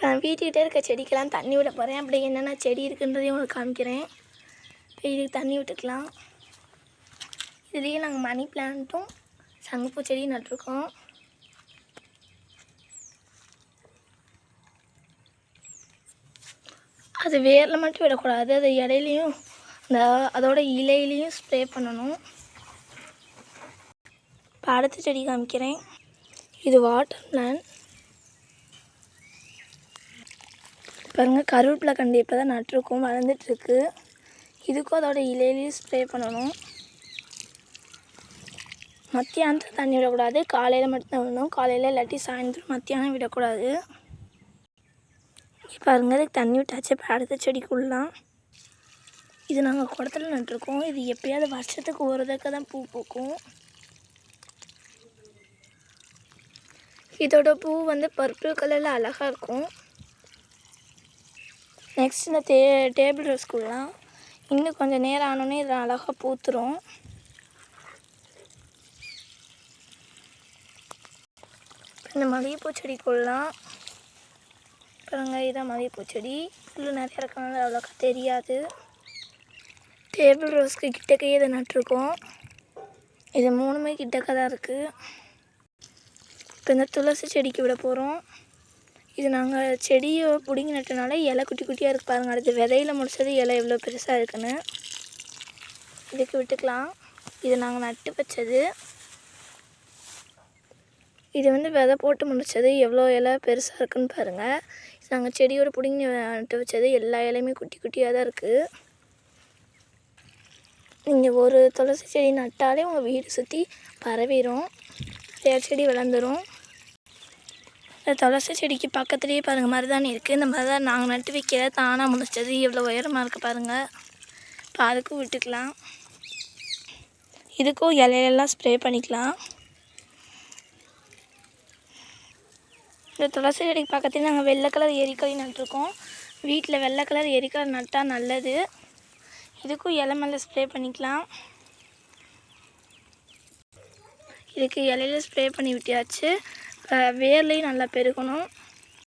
இப்போ நான் வீட்டுக்கிட்டே இருக்க செடிக்கெல்லாம் தண்ணி விட போகிறேன். அப்படி என்னென்ன செடி இருக்குன்றதையும் உங்களுக்கு காமிக்கிறேன். இப்போ இதுக்கு தண்ணி விட்டுக்கலாம். இதுலேயே நாங்கள் மணி பிளான்ட்டும் சங்குப்பூ செடியும் நட்டுருக்கோம். அது வேரில் மட்டும் விடக்கூடாது, அது இடையிலையும் அதோட இலையிலையும் ஸ்ப்ரே பண்ணணும். இப்போ அடுத்த செடி காமிக்கிறேன். இது வாட்டர் பிளான்ட். பாருங்கள், கருவேப்பிலை கண்டு இப்போ தான் நட்டுருக்கோம், வளர்ந்துட்டுருக்கு. இதுக்கும் அதோட இலையிலையும் ஸ்ப்ரே பண்ணணும். மத்தியானத்தில் தண்ணி விடக்கூடாது, காலையில் மட்டும்தான் விடணும். காலையில் இல்லாட்டி சாயந்தரம், மத்தியானம் விடக்கூடாது. பாருங்கள், இதுக்கு தண்ணி விட்டாச்சு. இப்போ அடுத்த செடிக்குள்ளலாம் இது நாங்கள் குடத்துல நட்டுருக்கோம். இது எப்போயாவது வருஷத்துக்கு ஒரு தடவை தான் பூ பூக்கும். இதோட பூ வந்து பர்பிள் கலரில் அழகாக இருக்கும். நெக்ஸ்ட் இந்த டேபிள் ரோஸ்குள்ளலாம் இன்னும் கொஞ்சம் நேரம் ஆனோடனே இதில் அழகாக பூத்துரும். இந்த மல்லிகைப்பூ செடிக்குள்ளலாம் பாருங்க, இதான் மல்லிகைப்பூ செடி. புல் நிறையா இருக்கனால அவ்வளோக்கா தெரியாது. டேபிள் ரோஸ்க்கு கிட்டக்கையே இதை நட்டுருக்கோம். இது 3மே கிட்டக்க தான் இருக்குது. இப்போ இந்த துளசி செடிக்கு விட போகிறோம். இது நாங்கள் செடியை பிடுங்கி நட்டனால இலை குட்டி குட்டியாக இருக்குது பாருங்கள். அடுத்து விதையில் முடிச்சது இலை எவ்வளோ பெருசாக இருக்குன்னு. இதுக்கு விட்டுக்கலாம். இது நாங்கள் நட்டு வச்சது. இது வந்து விதை போட்டு முடித்தது. எவ்வளோ இலை பெருசாக இருக்குதுன்னு பாருங்கள். நாங்கள் செடியோடு பிடுங்கி நட்டு வச்சது. எல்லா இலையுமே குட்டி குட்டியாக தான் இருக்குது. நீங்கள் ஒரு துளசி செடி நட்டாலே உங்கள் வீடு சுற்றி பரவிடும், நிறையா செடி வளர்ந்துடும். இந்த துளசி செடிக்கு பக்கத்துலேயே பாருங்கள் மருதாணி இருக்குது. இந்த மருதாணி நாங்கள் நட்டு வைக்கிற தானாக முடிச்சது. எவ்வளோ உயரமாக இருக்குது பாருங்கள். இப்போ அதுக்கும் விட்டுக்கலாம். இதுக்கும் இலையெல்லாம் ஸ்ப்ரே பண்ணிக்கலாம். இந்த துளசி செடிக்கு பக்கத்துலேயே நாங்கள் வெள்ளை கலர் எரிக்காய் நட்டுருக்கோம். வீட்டில் வெள்ளை கலர் எரிக்காய் நட்டால் நல்லது. இதுக்கும் இலை மேலே ஸ்ப்ரே பண்ணிக்கலாம். இதுக்கு இலையில ஸ்ப்ரே பண்ணி விட்டியாச்சு. வேர்லேயும் நல்லா பெருகணும்.